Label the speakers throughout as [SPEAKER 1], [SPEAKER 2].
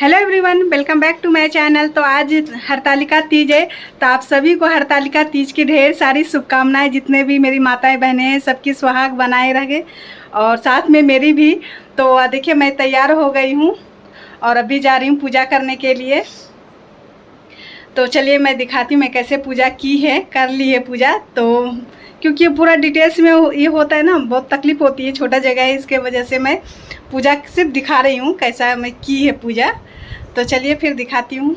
[SPEAKER 1] Hello everyone, welcome back to my channel. तो आज हरतालिका तीज है, तो आप सभी को हरतालिका तीज की ढेर सारी शुभकामनाएं। जितने भी मेरी माताएं बहनें हैं, सबकी सुहाग बनाए रहे और साथ में मेरी भी। तो देखिए, मैं तैयार हो गई हूँ और अभी जा रही हूँ पूजा करने के लिए। तो चलिए मैं दिखाती हूँ मैं कैसे पूजा की है, कर ली है पूजा। तो क्योंकि पूरा डिटेल्स में ये होता है ना, बहुत तकलीफ होती है, छोटा जगह है, इसके वजह से मैं पूजा सिर्फ दिखा रही हूँ कैसा मैं की है पूजा। तो चलिए फिर दिखाती हूँ।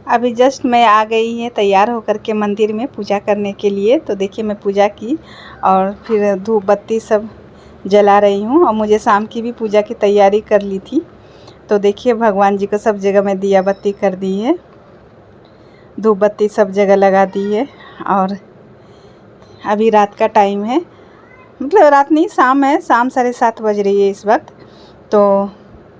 [SPEAKER 1] अभी जस्ट मैं आ गई है तैयार होकर के मंदिर में पूजा करने के लिए। तो देखिए मैं पूजा की और फिर धूप बत्ती सब जला रही हूँ और मुझे शाम की भी पूजा की तैयारी कर ली थी। तो देखिए भगवान जी को सब जगह मैं दिया बत्ती कर दी है, धूप बत्ती सब जगह लगा दी है। और अभी रात का टाइम है, मतलब रात नहीं शाम है, शाम 7:30 बज रही है इस वक्त। तो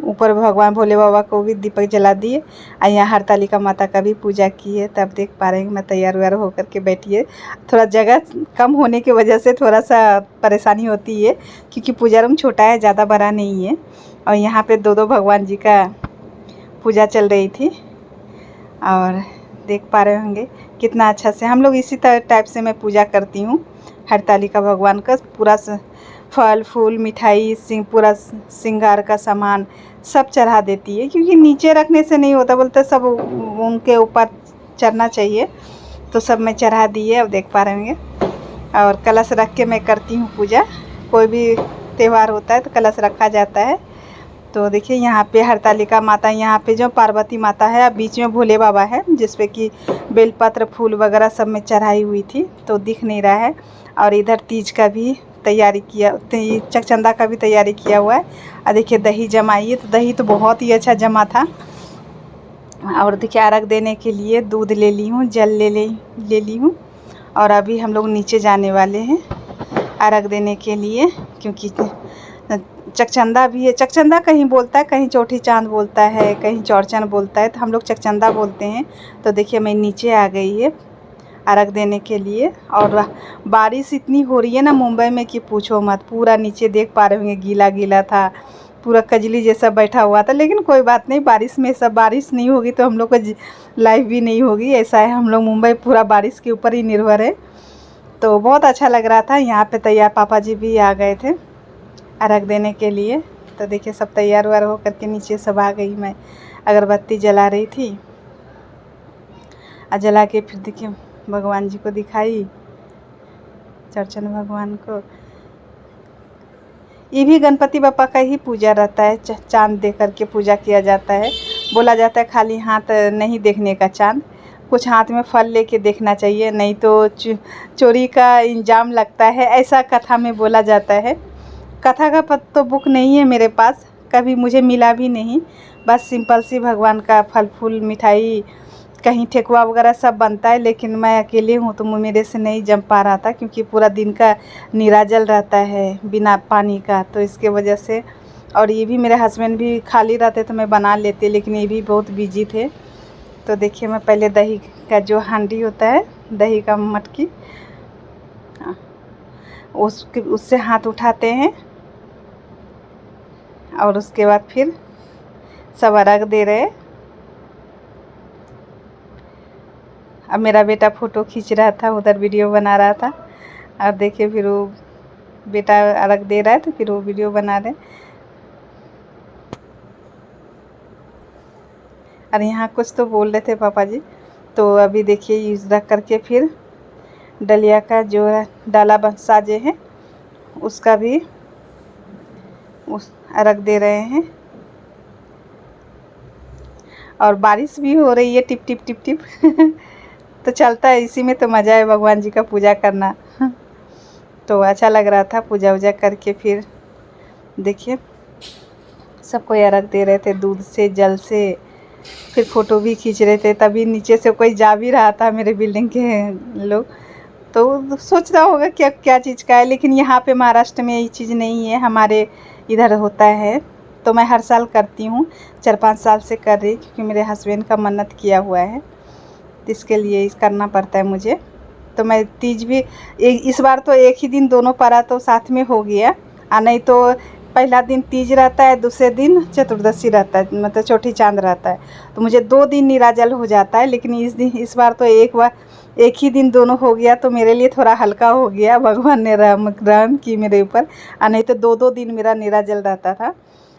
[SPEAKER 1] ऊपर भगवान भोले बाबा को भी दीपक जला दिए और यहाँ हरतालिका माता का भी पूजा की है। तब देख पा रहे हैं मैं तैयार व्यार होकर के बैठी है। थोड़ा जगह कम होने की वजह से थोड़ा सा परेशानी होती है, क्योंकि पूजा रूम छोटा है, ज़्यादा बड़ा नहीं है। और यहाँ पे दो भगवान जी का पूजा चल रही थी और देख पा रहे होंगे कितना अच्छा से हम लोग इसी टाइप से मैं पूजा करती हूँ। हरतालिका भगवान का पूरा फल फूल मिठाई पूरा श्रृंगार का सामान सब चढ़ा देती है, क्योंकि नीचे रखने से नहीं होता, बोलते सब उनके ऊपर चढ़ना चाहिए। तो सब मैं चढ़ा दी है, अब देख पा रहे होंगे। और कलश रख के मैं करती हूँ पूजा। कोई भी त्यौहार होता है तो कलश रखा जाता है। तो देखिए यहाँ पे हरतालिका माता, यहाँ पे जो पार्वती माता है, बीच में भोले बाबा है, जिस पे कि बेलपत्र फूल वगैरह सब में चढ़ाई हुई थी, तो दिख नहीं रहा है। और इधर तीज का भी तैयारी किया, चकचंदा का भी तैयारी किया हुआ है। और देखिए दही जमाई है, तो दही तो बहुत ही अच्छा जमा था। और देखिए अर्घ देने के लिए दूध ले ली हूँ, जल ले ली हूँ। और अभी हम लोग नीचे जाने वाले हैं अर्घ देने के लिए, क्योंकि चकचंदा भी है। चकचंदा कहीं बोलता है, कहीं चौठी चांद बोलता है, कहीं चौरचन बोलता है, तो हम लोग चकचंदा बोलते हैं। तो देखिए मैं नीचे आ गई है अर्घ देने के लिए। और बारिश इतनी हो रही है ना मुंबई में कि पूछो मत। पूरा नीचे देख पा रहे होंगे गीला गीला था, पूरा कजली जैसा बैठा हुआ था। लेकिन कोई बात नहीं, बारिश में सब बारिश नहीं होगी तो हम लोग को लाइफ भी नहीं होगी, ऐसा है। हम लोग मुंबई पूरा बारिश के ऊपर ही निर्भर है। तो बहुत अच्छा लग रहा था। यहाँ पे तैयार पापा जी भी आ गए थे अर्घ देने के लिए। तो देखिए सब तैयार वार हो करके नीचे सब आ गई। मैं अगरबत्ती जला रही थी और जला के फिर देखिए भगवान जी को दिखाई, चौरचन भगवान को। ये भी गणपति बापा का ही पूजा रहता है, चांद दे करके पूजा किया जाता है। बोला जाता है खाली हाथ नहीं देखने का चांद, कुछ हाथ में फल लेके देखना चाहिए, नहीं तो चोरी का इंजाम लगता है, ऐसा कथा में बोला जाता है। कथा का तो बुक नहीं है मेरे पास, कभी मुझे मिला भी नहीं। बस सिंपल सी भगवान का फल फूल मिठाई, कहीं ठेकुआ वगैरह सब बनता है। लेकिन मैं अकेले हूँ तो मेरे से नहीं जम पा रहा था, क्योंकि पूरा दिन का निराजल रहता है बिना पानी का, तो इसके वजह से। और ये भी मेरे हस्बैंड भी खाली रहते तो मैं बना लेते, लेकिन ये भी बहुत बिजी थे। तो देखिए मैं पहले दही का जो हांडी होता है, दही का मटकी, उससे हाथ उठाते हैं और उसके बाद फिर सब अर्घ दे रहे। अब मेरा बेटा फ़ोटो खींच रहा था, उधर वीडियो बना रहा था। और देखिए फिर वो बेटा अर्घ दे रहा है तो फिर वो वीडियो बना रहे। और यहाँ कुछ तो बोल रहे थे पापा जी। तो अभी देखिए यूज़ रख करके फिर डलिया का जो डाला साजे हैं उसका भी उस अर्घ दे रहे हैं। और बारिश भी हो रही है टिप टिप टिप टिप तो चलता है, इसी में तो मज़ा है भगवान जी का पूजा करना। तो अच्छा लग रहा था पूजा वूजा करके। फिर देखिए सबको अर्घ दे रहे थे दूध से जल से, फिर फ़ोटो भी खींच रहे थे। तभी नीचे से कोई जा भी रहा था मेरे बिल्डिंग के लोग, तो सोच रहा होगा क्या क्या चीज़ का है। लेकिन यहाँ पे महाराष्ट्र में ये चीज़ नहीं है, हमारे इधर होता है। तो मैं हर साल करती हूँ, 4-5 साल से कर रही, क्योंकि मेरे हस्बैंड का मन्नत किया हुआ है, तो इसके लिए करना पड़ता है मुझे। तो मैं तीज भी इस बार तो एक ही दिन दोनों पड़ा तो साथ में हो गया, नहीं तो पहला दिन तीज रहता है, दूसरे दिन चतुर्दशी रहता है, मतलब चौठी चांद रहता है। तो मुझे 2 दिन नीराजल हो जाता है, लेकिन इस बार तो एक ही दिन दोनों हो गया, तो मेरे लिए थोड़ा हल्का हो गया। भगवान ने रहम की मेरे ऊपर, और नहीं तो 2-2 दिन मेरा नीराजल रहता था।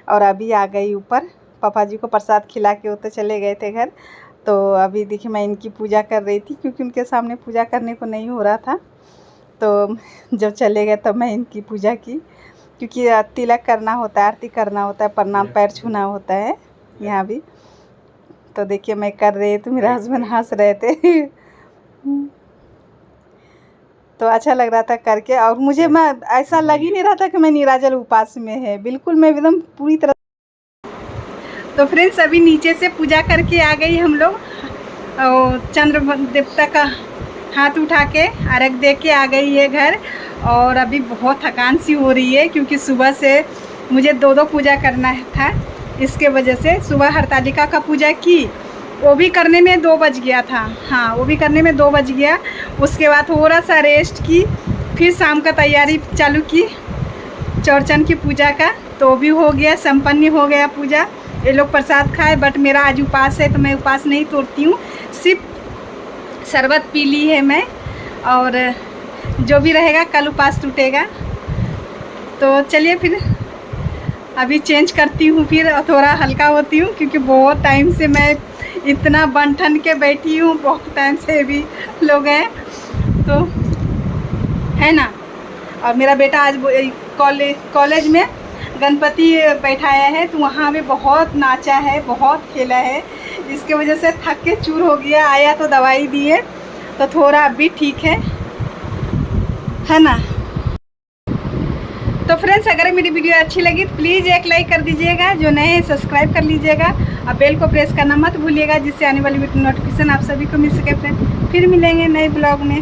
[SPEAKER 1] और अभी आ गई ऊपर, पापा जी को प्रसाद खिला के वो तो चले गए थे घर। तो अभी देखिए मैं इनकी पूजा कर रही थी, क्योंकि उनके सामने पूजा करने को नहीं हो रहा था। तो जब चले गए तब मैं इनकी पूजा की, क्योंकि तिलक करना होता है, आरती करना होता है, प्रणाम पैर छूना होता है यहाँ भी। तो देखिए मैं कर रही थी, मेरे हस्बैंड हंस रहे थे। तो अच्छा लग रहा था करके, और मुझे मैं ऐसा लग ही नहीं रहा था कि मैं नीराजल उपास में है, बिल्कुल मैं एकदम पूरी तरह। तो फ्रेंड्स अभी नीचे से पूजा करके आ गई हम लोग, और चंद्र देवता का हाथ उठा के अर्घ दे के आ गई है घर। और अभी बहुत थकान सी हो रही है, क्योंकि सुबह से मुझे 2 पूजा करना था। इसके वजह से सुबह हरतालिका का पूजा की, वो भी करने में 2 बज गया था। हाँ, वो भी करने में 2 बज गया। उसके बाद थोड़ा सा रेस्ट की, फिर शाम का तैयारी चालू की चौरचन की पूजा का, तो भी हो गया, संपन्न हो गया पूजा। ये लोग प्रसाद खाए, बट मेरा आज उपास है, तो मैं उपास नहीं तोड़ती हूँ, सिर्फ शरबत पी ली है मैं। और जो भी रहेगा कल उपास टूटेगा। तो चलिए फिर अभी चेंज करती हूँ फिर, और थोड़ा हल्का होती हूँ, क्योंकि बहुत टाइम से मैं इतना बन ठन के बैठी हूँ, बहुत टाइम से भी लोग हैं तो है ना। और मेरा बेटा आज कॉलेज में गणपति बैठाया है, तो वहाँ भी बहुत नाचा है, बहुत खेला है। इसके वजह से थक के चूर हो गया। आया तो दवाई दिए, तो थोड़ा अभी ठीक है ना। तो फ्रेंड्स अगर मेरी वीडियो अच्छी लगी तो प्लीज़ एक लाइक कर दीजिएगा, जो नए हैं सब्सक्राइब कर लीजिएगा, और बेल को प्रेस करना मत भूलिएगा, जिससे आने वाली नोटिफिकेशन आप सभी को मिल सके। फ्रेंड फिर मिलेंगे नए ब्लॉग में।